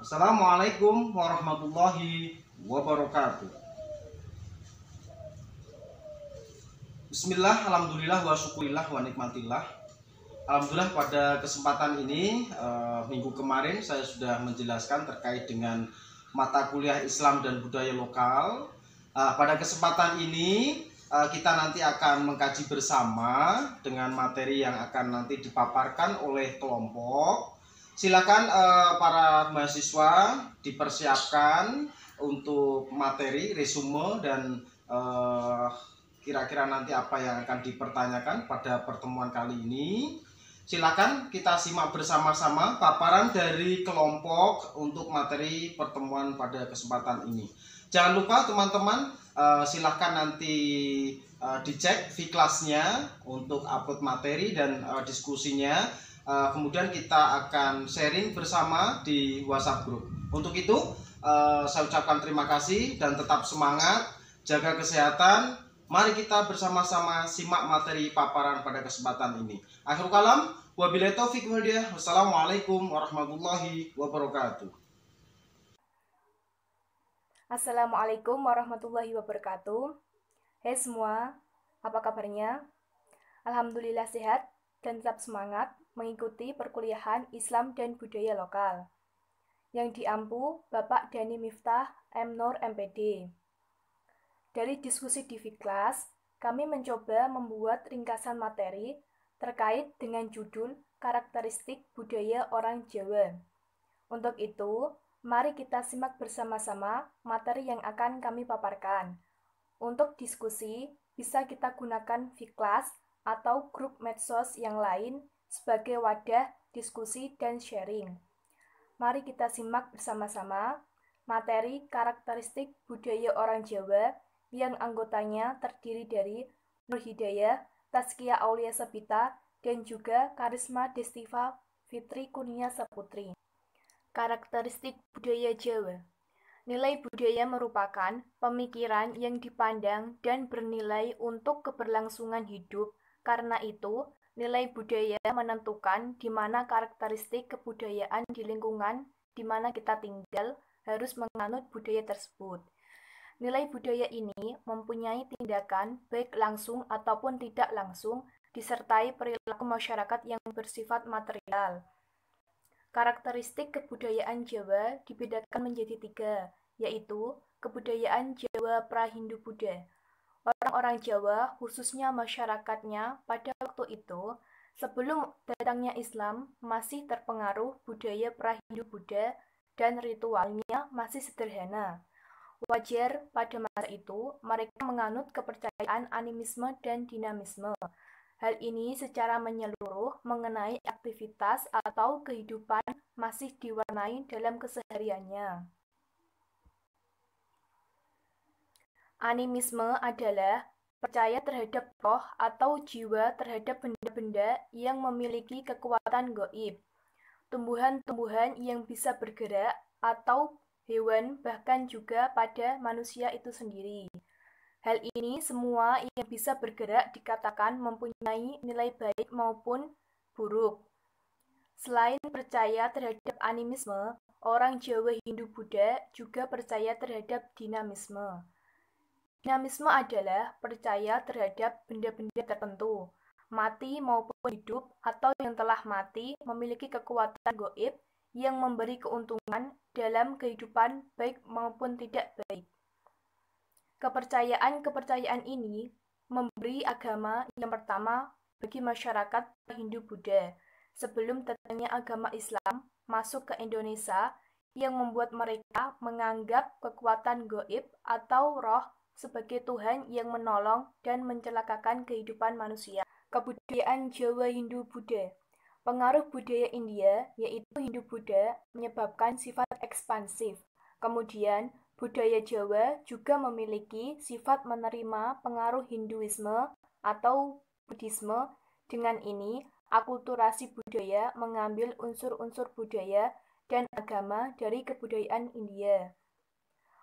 Assalamualaikum warahmatullahi wabarakatuh. Bismillah, alhamdulillah, wa syukurillah, wa nikmatillah. Alhamdulillah pada kesempatan ini minggu kemarin saya sudah menjelaskan terkait dengan mata kuliah Islam dan budaya lokal. Pada kesempatan ini kita nanti akan mengkaji bersama dengan materi yang akan nanti dipaparkan oleh kelompok. Silakan para mahasiswa dipersiapkan untuk materi, resume, dan kira-kira nanti apa yang akan dipertanyakan pada pertemuan kali ini. Silakan kita simak bersama-sama paparan dari kelompok untuk materi pertemuan pada kesempatan ini. Jangan lupa teman-teman, silakan nanti dicek V-Class-nya untuk upload materi dan diskusinya. Kemudian kita akan sharing bersama di WhatsApp group. Untuk itu, saya ucapkan terima kasih dan tetap semangat, jaga kesehatan. Mari kita bersama-sama simak materi paparan pada kesempatan ini. Akhirul kalam, wabillahi taufiq wal hidayah. Wassalamualaikum warahmatullahi wabarakatuh. Assalamualaikum warahmatullahi wabarakatuh. Hai semua, apa kabarnya? Alhamdulillah sehat dan tetap semangat mengikuti perkuliahan Islam dan budaya lokal yang diampu Bapak Dhani Miftah M. Nur MPD. Dari diskusi di V-Class, kami mencoba membuat ringkasan materi terkait dengan judul karakteristik budaya orang Jawa. Untuk itu, mari kita simak bersama-sama materi yang akan kami paparkan. Untuk diskusi, bisa kita gunakan V-Class atau grup medsos yang lain sebagai wadah diskusi dan sharing. Mari kita simak bersama-sama materi karakteristik budaya orang Jawa yang anggotanya terdiri dari Nur Hidayah, Tazkiyah Aulia Sabita, dan juga Karisma Destiva Fitri Kurnia Saputri. Karakteristik budaya Jawa. Nilai budaya merupakan pemikiran yang dipandang dan bernilai untuk keberlangsungan hidup. Karena itu, nilai budaya menentukan di mana karakteristik kebudayaan di lingkungan di mana kita tinggal harus menganut budaya tersebut. Nilai budaya ini mempunyai tindakan baik langsung ataupun tidak langsung disertai perilaku masyarakat yang bersifat material. Karakteristik kebudayaan Jawa dibedakan menjadi 3, yaitu kebudayaan Jawa Prahindu-Buddha. Orang-orang Jawa, khususnya masyarakatnya pada waktu itu, sebelum datangnya Islam, masih terpengaruh budaya Prahindu-Buddha dan ritualnya masih sederhana. Wajar pada masa itu mereka menganut kepercayaan animisme dan dinamisme. Hal ini secara menyeluruh mengenai aktivitas atau kehidupan masih diwarnai dalam kesehariannya. Animisme adalah percaya terhadap roh atau jiwa terhadap benda-benda yang memiliki kekuatan gaib, tumbuhan-tumbuhan yang bisa bergerak atau hewan, bahkan juga pada manusia itu sendiri. Hal ini semua yang bisa bergerak dikatakan mempunyai nilai baik maupun buruk. Selain percaya terhadap animisme, orang Jawa Hindu-Buddha juga percaya terhadap dinamisme. Dinamisme adalah percaya terhadap benda-benda tertentu, mati maupun hidup atau yang telah mati memiliki kekuatan gaib yang memberi keuntungan dalam kehidupan baik maupun tidak baik. Kepercayaan-kepercayaan ini memberi agama yang pertama bagi masyarakat Hindu-Buddha sebelum datangnya agama Islam masuk ke Indonesia yang membuat mereka menganggap kekuatan gaib atau roh sebagai Tuhan yang menolong dan mencelakakan kehidupan manusia. Kebudayaan Jawa Hindu-Buddha. Pengaruh budaya India, yaitu Hindu-Buddha, menyebabkan sifat ekspansif. Kemudian, budaya Jawa juga memiliki sifat menerima pengaruh Hinduisme atau Buddhisme. Dengan ini, akulturasi budaya mengambil unsur-unsur budaya dan agama dari kebudayaan India.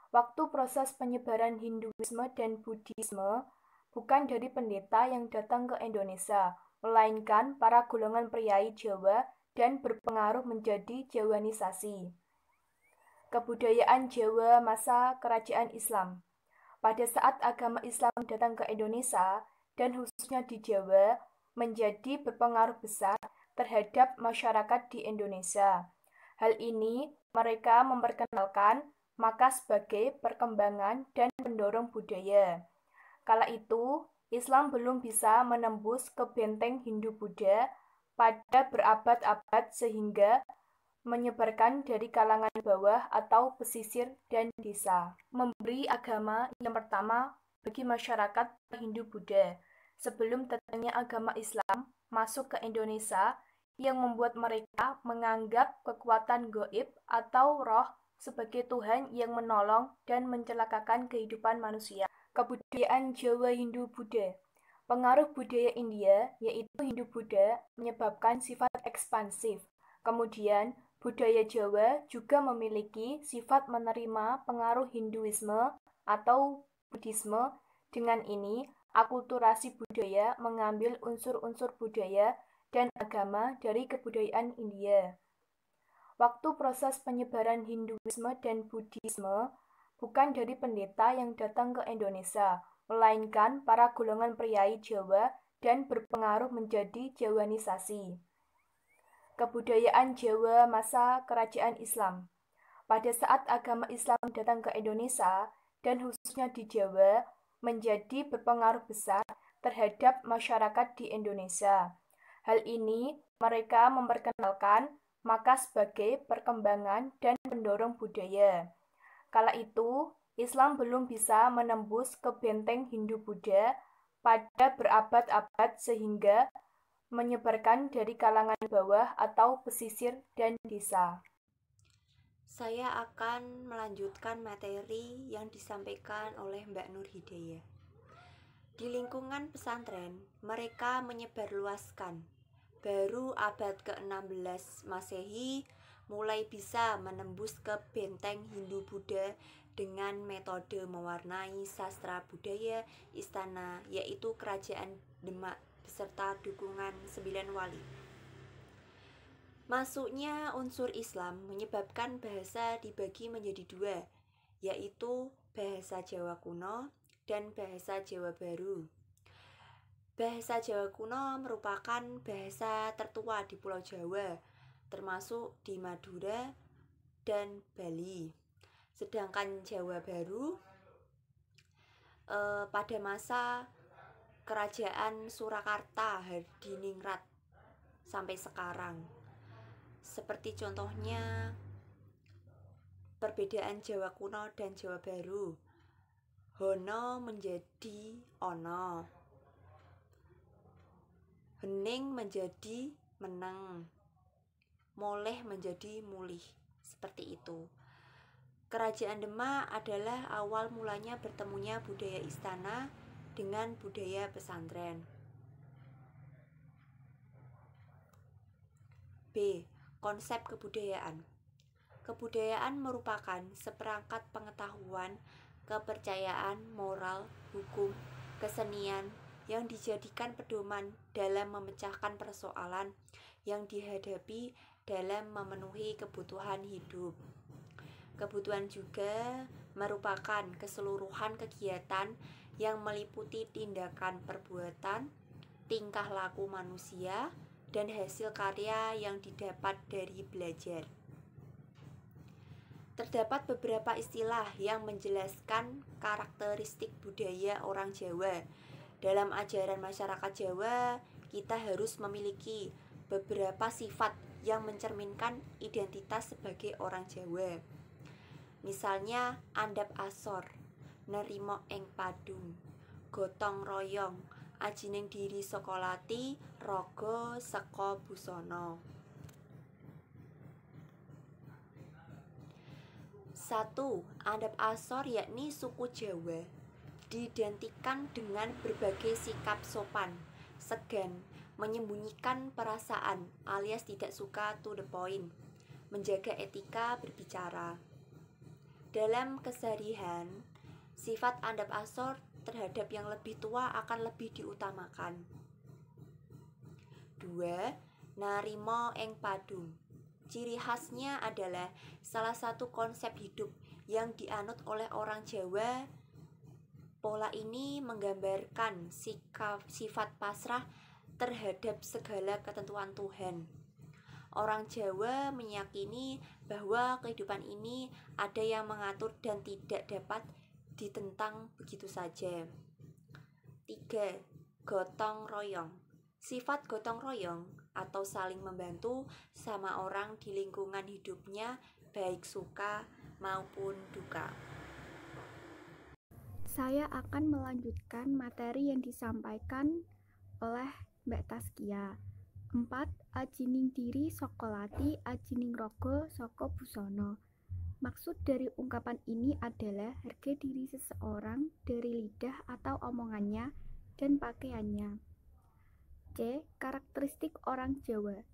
Waktu proses penyebaran Hinduisme dan Buddhisme bukan dari pendeta yang datang ke Indonesia, melainkan para golongan priai Jawa dan berpengaruh menjadi Jawanisasi. Kebudayaan Jawa masa Kerajaan Islam. Pada saat agama Islam datang ke Indonesia, dan khususnya di Jawa, menjadi berpengaruh besar terhadap masyarakat di Indonesia. Hal ini mereka memperkenalkan maka sebagai perkembangan dan pendorong budaya. Kala itu, Islam belum bisa menembus ke benteng Hindu-Buddha pada berabad-abad sehingga menyebarkan dari kalangan bawah atau pesisir dan desa. Memberi agama yang pertama bagi masyarakat Hindu-Buddha sebelum datangnya agama Islam masuk ke Indonesia yang membuat mereka menganggap kekuatan gaib atau roh sebagai Tuhan yang menolong dan mencelakakan kehidupan manusia. Kebudayaan Jawa Hindu-Buddha. Pengaruh budaya India, yaitu Hindu-Buddha, menyebabkan sifat ekspansif. Kemudian, budaya Jawa juga memiliki sifat menerima pengaruh Hinduisme atau Buddhisme. Dengan ini, akulturasi budaya mengambil unsur-unsur budaya dan agama dari kebudayaan India. Waktu proses penyebaran Hinduisme dan Buddhisme bukan dari pendeta yang datang ke Indonesia, melainkan para golongan priai Jawa dan berpengaruh menjadi Jawanisasi. Kebudayaan Jawa masa Kerajaan Islam. Pada saat agama Islam datang ke Indonesia, dan khususnya di Jawa, menjadi berpengaruh besar terhadap masyarakat di Indonesia. Hal ini mereka memperkenalkan maka sebagai perkembangan dan pendorong budaya. Kala itu, Islam belum bisa menembus ke benteng Hindu-Buddha pada berabad-abad sehingga menyebarkan dari kalangan bawah atau pesisir dan desa. Saya akan melanjutkan materi yang disampaikan oleh Mbak Nur Hidayah. Di lingkungan pesantren, mereka menyebarluaskan. Baru abad ke-16 Masehi mulai bisa menembus ke benteng Hindu-Buddha dengan metode mewarnai sastra budaya istana, yaitu Kerajaan Demak beserta dukungan 9 wali. Masuknya unsur Islam menyebabkan bahasa dibagi menjadi dua, yaitu bahasa Jawa kuno dan bahasa Jawa baru. Bahasa Jawa kuno merupakan bahasa tertua di Pulau Jawa, termasuk di Madura dan Bali. Sedangkan Jawa baru pada masa Kerajaan Surakarta Hadiningrat sampai sekarang. Seperti contohnya perbedaan Jawa kuno dan Jawa baru. Hono menjadi ono, hening menjadi meneng, moleh menjadi mulih. Seperti itu. Kerajaan Demak adalah awal mulanya bertemunya budaya istana dengan budaya pesantren. B. Konsep kebudayaan. Kebudayaan merupakan seperangkat pengetahuan, kepercayaan, moral, hukum, kesenian yang dijadikan pedoman dalam memecahkan persoalan yang dihadapi dalam memenuhi kebutuhan hidup. Kebutuhan juga merupakan keseluruhan kegiatan yang meliputi tindakan perbuatan, tingkah laku manusia, dan hasil karya yang didapat dari belajar. Terdapat beberapa istilah yang menjelaskan karakteristik budaya orang Jawa. Dalam ajaran masyarakat Jawa, kita harus memiliki beberapa sifat yang mencerminkan identitas sebagai orang Jawa. Misalnya andhap asor, nerimo ing padung, gotong royong, ajining diri saka lati, raga saka busana. 1. Andhap asor yakni suku Jawa diidentikan dengan berbagai sikap sopan, segan, menyembunyikan perasaan alias tidak suka to the point, menjaga etika berbicara. Dalam keseharian, sifat andhap asor terhadap yang lebih tua akan lebih diutamakan. 2. Narimo ing padung, Ciri khasnya adalah salah satu konsep hidup yang dianut oleh orang Jawa. Pola ini menggambarkan sifat pasrah terhadap segala ketentuan Tuhan. Orang Jawa meyakini bahwa kehidupan ini ada yang mengatur dan tidak dapat ditentang begitu saja. 3. Gotong royong. Sifat gotong royong atau saling membantu sama orang di lingkungan hidupnya, baik suka maupun duka. Saya akan melanjutkan materi yang disampaikan oleh Mbak Taskia. 4. Ajining diri sokolati, ajining rogo soko busono. Maksud dari ungkapan ini adalah harga diri seseorang dari lidah atau omongannya dan pakaiannya. C. Karakteristik orang Jawa.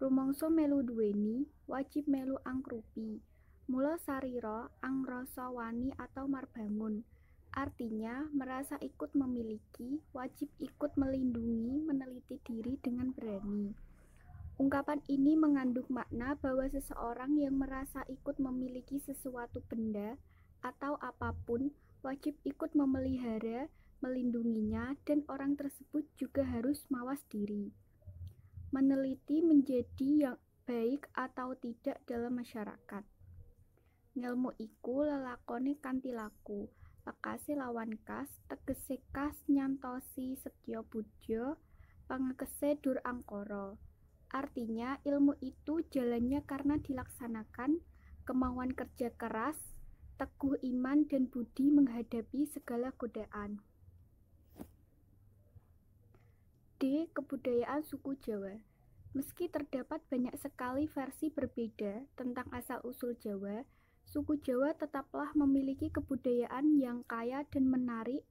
Rumangsa melu duweni, wajib melu angkrupi. Mula sarira angrasa wani atau marbangun. Artinya merasa ikut memiliki, wajib ikut melindungi, meneliti diri dengan berani. Ungkapan ini mengandung makna bahwa seseorang yang merasa ikut memiliki sesuatu benda atau apapun wajib ikut memelihara, melindunginya, dan orang tersebut juga harus mawas diri. Meneliti menjadi yang baik atau tidak dalam masyarakat. Ngelmu iku lelakone kanthi laku, lekase lawan kas, tegese kas nyantosi setya budya, pangekese dur angkara. Artinya ilmu itu jalannya karena dilaksanakan, kemauan kerja keras, teguh iman dan budi menghadapi segala godaan. D. Kebudayaan suku Jawa. Meski terdapat banyak sekali versi berbeda tentang asal-usul Jawa, suku Jawa tetaplah memiliki kebudayaan yang kaya dan menarik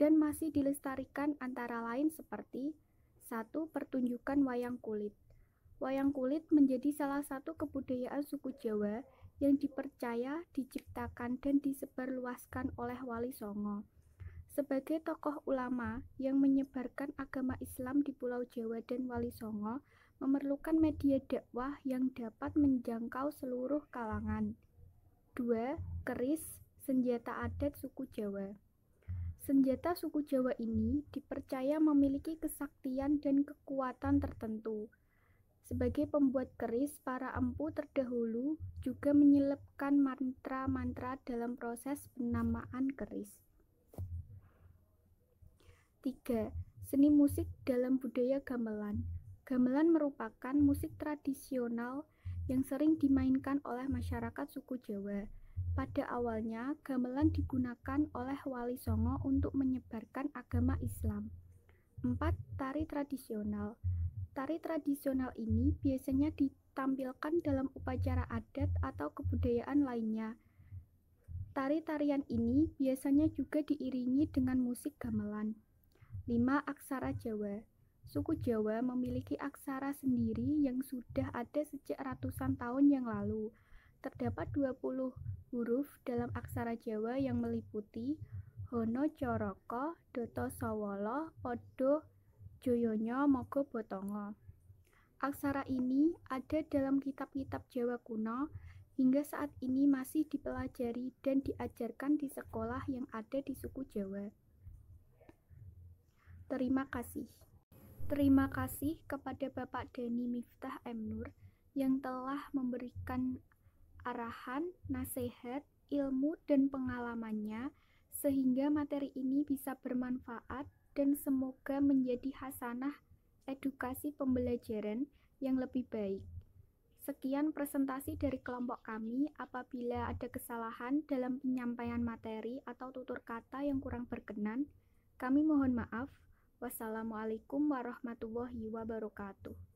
dan masih dilestarikan antara lain seperti 1. Pertunjukan wayang kulit. Wayang kulit menjadi salah satu kebudayaan suku Jawa yang dipercaya, diciptakan, dan disebarluaskan oleh Wali Songo. Sebagai tokoh ulama yang menyebarkan agama Islam di Pulau Jawa dan Wali Songo memerlukan media dakwah yang dapat menjangkau seluruh kalangan. 2. Keris, senjata adat suku Jawa. Senjata suku Jawa ini dipercaya memiliki kesaktian dan kekuatan tertentu. Sebagai pembuat keris, para empu terdahulu juga menyelipkan mantra-mantra dalam proses penamaan keris. 3. Seni musik dalam budaya gamelan. Gamelan merupakan musik tradisional yang sering dimainkan oleh masyarakat suku Jawa. Pada awalnya, gamelan digunakan oleh Wali Songo untuk menyebarkan agama Islam. 4. Tari tradisional. Tari tradisional ini biasanya ditampilkan dalam upacara adat atau kebudayaan lainnya. Tari-tarian ini biasanya juga diiringi dengan musik gamelan. 5. Aksara Jawa. Suku Jawa memiliki aksara sendiri yang sudah ada sejak ratusan tahun yang lalu. Terdapat 20 huruf dalam aksara Jawa yang meliputi Hono Coroko, Doto Sawolo, Odo Joyonya, Mogo Botongo. Aksara ini ada dalam kitab-kitab Jawa kuno, hingga saat ini masih dipelajari dan diajarkan di sekolah yang ada di suku Jawa. Terima kasih. Terima kasih kepada Bapak Dhani Miftah M. Nur yang telah memberikan arahan, nasihat, ilmu, dan pengalamannya sehingga materi ini bisa bermanfaat dan semoga menjadi hasanah edukasi pembelajaran yang lebih baik. Sekian presentasi dari kelompok kami. Apabila ada kesalahan dalam penyampaian materi atau tutur kata yang kurang berkenan, kami mohon maaf. Wassalamualaikum warahmatullahi wabarakatuh.